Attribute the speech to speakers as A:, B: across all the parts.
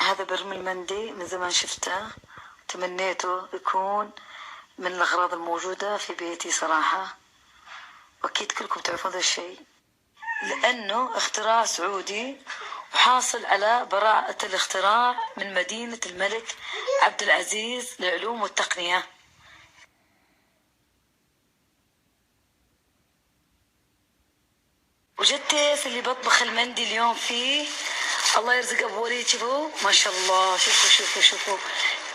A: هذا برميل مندي من زمان شفته، تمنيته يكون من الأغراض الموجودة في بيتي صراحة، وأكيد كلكم تعرفون ذا الشيء، لأنه اختراع سعودي وحاصل على براءة الاختراع من مدينة الملك عبد العزيز للعلوم والتقنية. وجدت اللي بطبخ المندي اليوم فيه، الله يرزق أبو وليد. شوفوا ما شاء الله، شوفوا شوفوا شوفوا،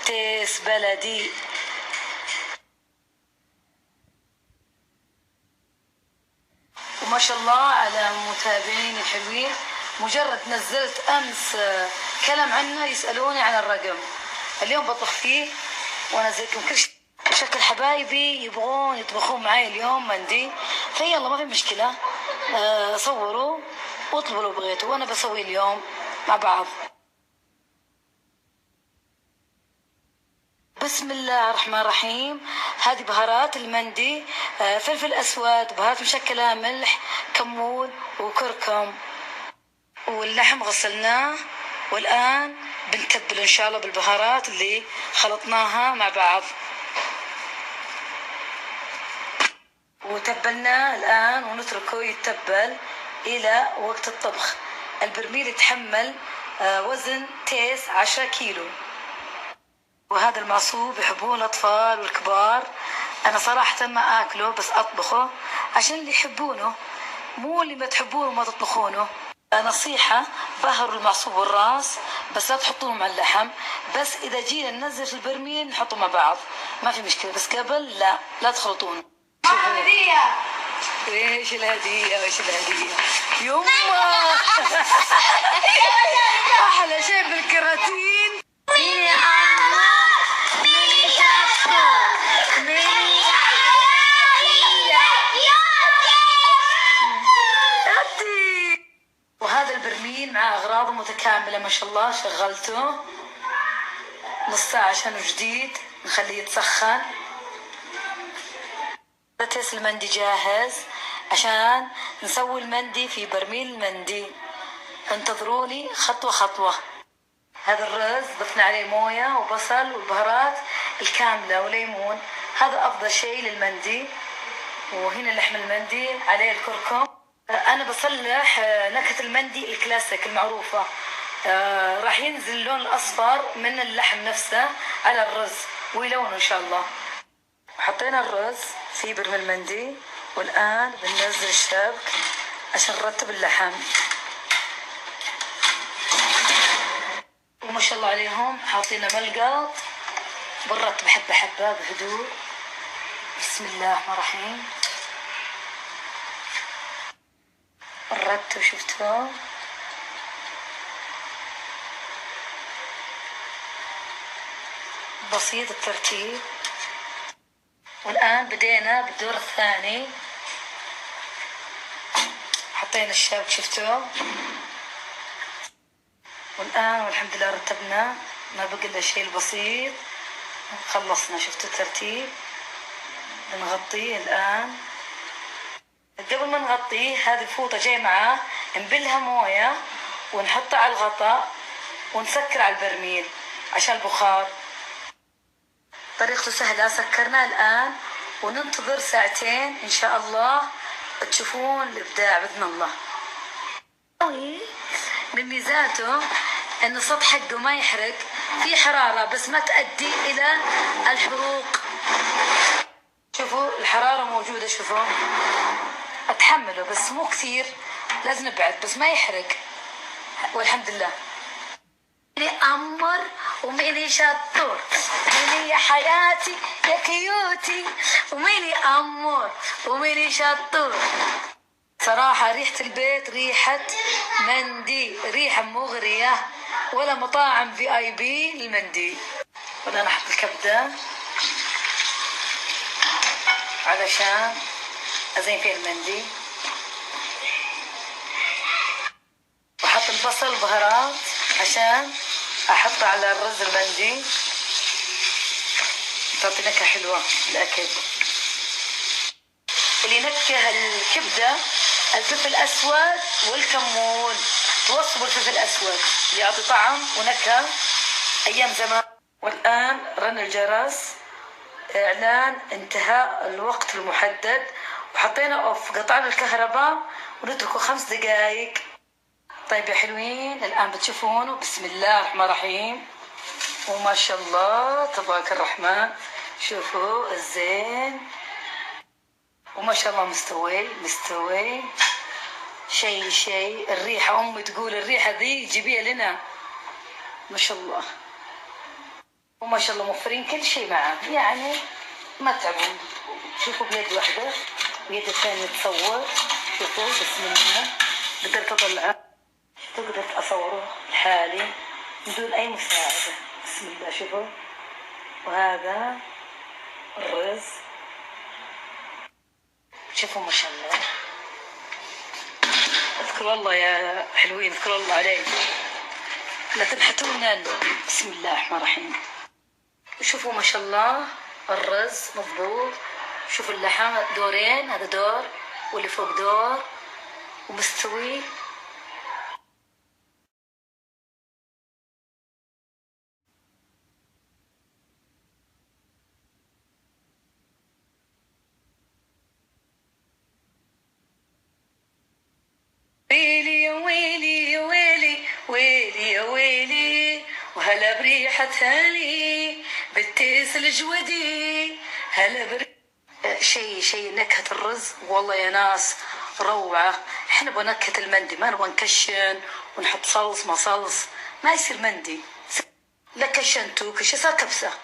A: تيس بلدي. وما شاء الله على متابعين الحلوين، مجرد نزلت أمس كلام عنه يسألوني عن الرقم، اليوم بطبخ فيه وأنزلكم كل شيء. شكل حبايبي يبغون يطبخون معي اليوم مندي، فيلا ما في مشكلة، صوروا واطلبوا لو بغيتوا، وأنا بسوي اليوم مع بعض. بسم الله الرحمن الرحيم. هذه بهارات المندي، فلفل أسود، بهارات مشكلة، ملح، كمون وكركم. واللحم غسلناه، والآن بنتبل إن شاء الله بالبهارات اللي خلطناها مع بعض. وتبلناه الآن ونتركه يتبل إلى وقت الطبخ. البرميل يتحمل وزن تيس 10 كيلو. وهذا المعصوب يحبوه الأطفال والكبار. أنا صراحة ما أكله، بس أطبخه عشان اللي يحبونه، مو اللي ما تحبونه وما تطبخونه. نصيحة، بهروا المعصوب والراس، بس لا تحطوه مع اللحم. بس إذا جينا ننزل في البرميل نحطه مع بعض، ما في مشكلة، بس قبل لا تخلطونه. هدية. ايش الهدية؟ ايش الهدية؟ يما أحلى شيء بالكراتين. وهذا البرميل مع أغراضه متكاملة ما شاء الله. شغلته نص ساعة عشانه جديد، نخليه يتسخن. تيس المندي جاهز عشان نسوي المندي في برميل المندي. انتظروني خطوة خطوة. هذا الرز ضفنا عليه موية وبصل والبهارات الكاملة وليمون، هذا أفضل شيء للمندي. وهنا لحم المندي عليه الكركم. أنا بصلح نكهة المندي الكلاسيك المعروفة. راح ينزل اللون الأصفر من اللحم نفسه على الرز ويلونه إن شاء الله. حطينا الرز في برميل المندي، والآن بننزل الشبك عشان نرتب اللحم. وما شاء الله عليهم حاطين ملقط، بنرتب حبة حبة بهدوء. بسم الله الرحمن الرحيم. نرتب، شفتوا؟ بسيط الترتيب. والآن بدينا بالدور الثاني، حطينا الشبك، شفتوا؟ والآن والحمد لله رتبنا، ما بقي إلا الشيء البسيط، خلصنا. شفتوا الترتيب؟ بنغطيه الآن. قبل ما نغطيه، هذه الفوطة جاي معاه، نبلها موية ونحطها على الغطاء ونسكر على البرميل عشان البخار. طريقته سهلة. سكرناه الآن وننتظر ساعتين إن شاء الله تشوفون الإبداع بإذن الله. من ميزاته أن السطح حقه ما يحرق، في حرارة بس ما تؤدي إلى الحروق. شوفوا الحرارة موجودة، شوفوا أتحمله بس مو كثير، لازم نبعد بس ما يحرق، والحمد لله. ميني أمر وميني شطور، ميني يا حياتي يا كيوتي، وميني أمر وميني شطور. صراحة ريحة البيت ريحة مندي، ريحة مغرية، ولا مطاعم VIP للمندي. والآن أحط الكبدة علشان أزين فيه المندي، وأحط البصل بهارات عشان أحطه على الرز المندي، تعطي نكهة حلوة للأكل. اللي ينكه الكبدة الفلفل الأسود والكمون، توصبوا الفلفل فلفل أسود يعطي طعم ونكهة أيام زمان. والآن رن الجرس، إعلان انتهاء الوقت المحدد، وحطينا أوف، قطعنا الكهرباء ونتركه 5 دقائق. طيب يا حلوين، الآن بتشوفونه. بسم الله الرحمن الرحيم، وما شاء الله تبارك الرحمن. شوفوا الزين، وما شاء الله مستوي. شيء. الريحة أمي تقول الريحة ذي جيبيها لنا، ما شاء الله. وما شاء الله موفرين كل شيء معه، يعني ما تعبون. شوفوا بيد واحدة، بيد الثانية تصور. شوفوا بسم الله، قدرت أطلعه، قدرت أصوره لحالي بدون أي مساعدة. بسم الله. شوفوا، وهذا الرز. شوفوا ما شاء الله. اذكروا الله يا حلوين، اذكروا الله عليك، لا تنحتونا. بسم الله الرحمن الرحيم. شوفوا ما شاء الله الرز مضبوط. شوفوا اللحم دورين، هذا دور واللي فوق دور ومستوي. ويلي يا ويلي يا ويلي، ويلي يا ويلي، وهلا بريحة هالي بالتيس الجودي. هلا شيء نكهة الرز والله يا ناس روعة. احنا نبغى نكهة المندي، ما نبغى نكشن ونحط صلص ما صلص، ما يصير مندي. لا كشنتو كش صار كبسة.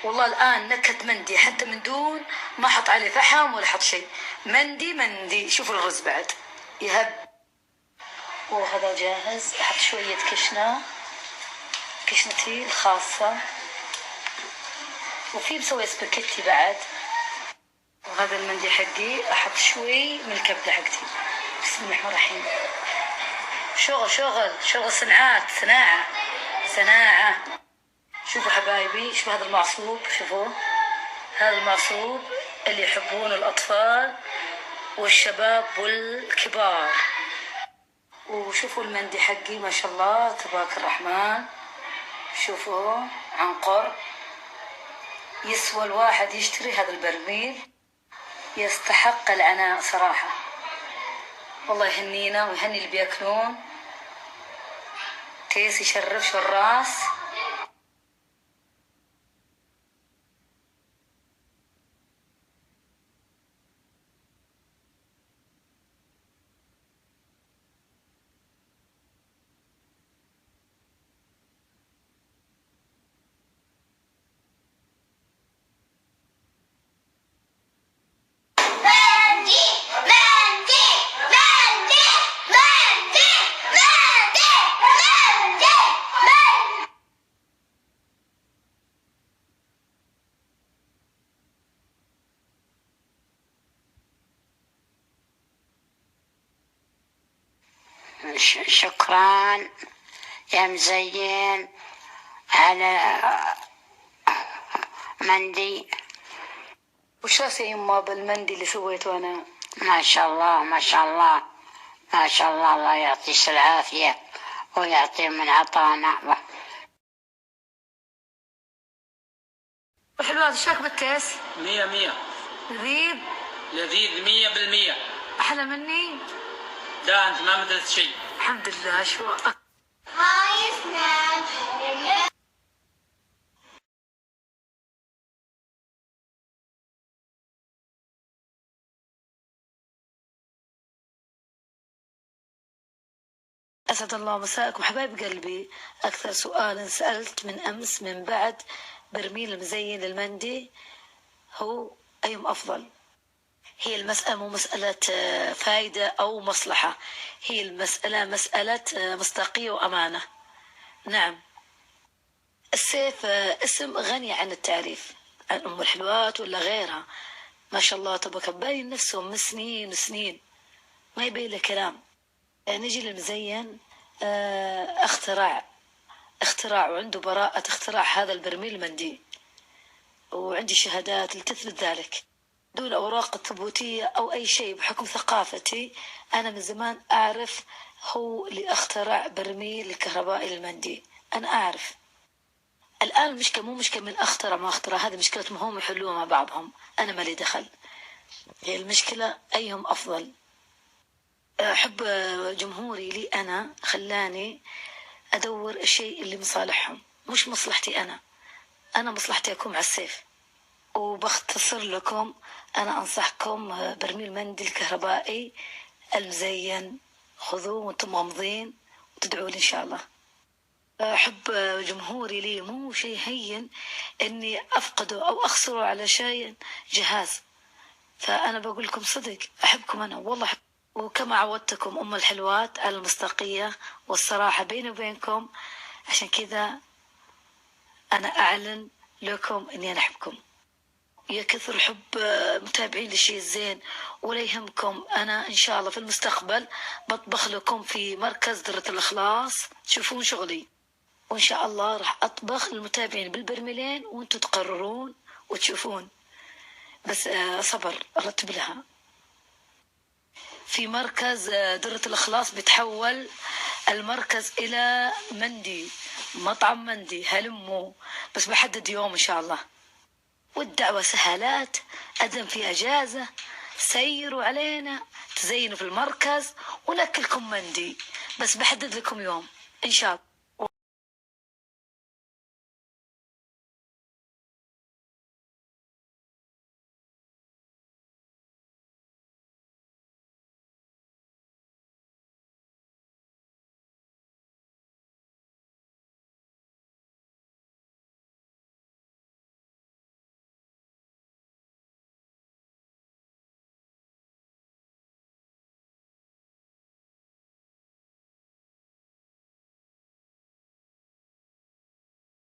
A: والله الآن نكهة مندي حتى من دون ما حط عليه فحم ولا حط شيء. مندي. شوفوا الرز بعد يهب. وهذا جاهز. أحط شوية كشنتي الخاصة، وفي مسوي سباكيتي بعد. وهذا المندي حقي، أحط شوي من الكبدة حقتي. بسم الله الرحمن الرحيم. شغل صناعة. شوفوا حبايبي، شوفوا هذا المعصوب. شوفوا هذا المعصوب اللي يحبون الأطفال والشباب والكبار. وشوفوا المندي حقي ما شاء الله تبارك الرحمن. شوفوا عنقر، يسوى الواحد يشتري هذا البرميل، يستحق العناء صراحة. والله يهنينا ويهني اللي بياكلون. تيس يشرف الراس.
B: شكرا يا مزين على مندي.
A: وش راسي يما بالمندي اللي سويته أنا؟
B: ما شاء الله الله يعطيك العافية ويعطي من عطانا.
A: حلو هذا الشاك بالتيس.
C: 100
A: لذيذ
C: 100%.
A: أحلى مني.
C: لا أنت ما مثلت شيء.
A: الحمد لله. شو أسعد الله مساءكم حبايب قلبي. أكثر سؤال سألت من أمس من بعد برميل المزين للمندي هو أيهم أفضل. هي المسألة مو مسألة فائدة أو مصلحة، هي المسألة مسألة مصداقية وأمانة. نعم، السيف اسم غني عن التعريف، عن أم الحلوات ولا غيرها. ما شاء الله تبارك، باين نفسهم من سنين وسنين، ما يبين له كلام. نجي للمزين اختراع وعنده براءة اختراع هذا البرميل المندي، وعندي شهادات لتثبت ذلك دون أوراق ثبوتية أو أي شيء. بحكم ثقافتي أنا من زمان أعرف هو اللي اخترع برميل الكهربائي للمندي. أنا أعرف الآن المشكلة مو مشكلة من أخترع ما أخترع، هذه مشكلتهم هم يحلوها مع بعضهم، أنا مالي دخل. هي المشكلة أيهم أفضل. حب جمهوري لي أنا خلاني أدور الشيء اللي مصالحهم، مش مصلحتي أنا مصلحتي أكون على السيف. وبختصر لكم، أنا أنصحكم برميل مندي الكهربائي المزين، خذوه وانتم مامضين وتدعوا لي إن شاء الله. أحب جمهوري لي مو شيء هين إني أفقده أو أخسره على شيء جهاز. فأنا بقول لكم صدق أحبكم أنا والله أحب. وكما عودتكم أم الحلوات على المصداقية والصراحة بيني وبينكم، عشان كذا أنا أعلن لكم إني أنا أحبكم. يا كثر حب متابعين للشيء الزين، ولا يهمكم أنا إن شاء الله في المستقبل بطبخ لكم في مركز درة الإخلاص، تشوفون شغلي. وإن شاء الله راح أطبخ للمتابعين بالبرميلين وأنتم تقررون وتشوفون. بس صبر أرتب لها. في مركز درة الإخلاص بتحول المركز إلى مندي، مطعم مندي، هلموا بس بحدد يوم إن شاء الله. والدعوة سهالات، أدم في أجازة سيروا علينا تزينوا في المركز ونأكلكم مندي، بس بحدد لكم يوم إن شاء الله.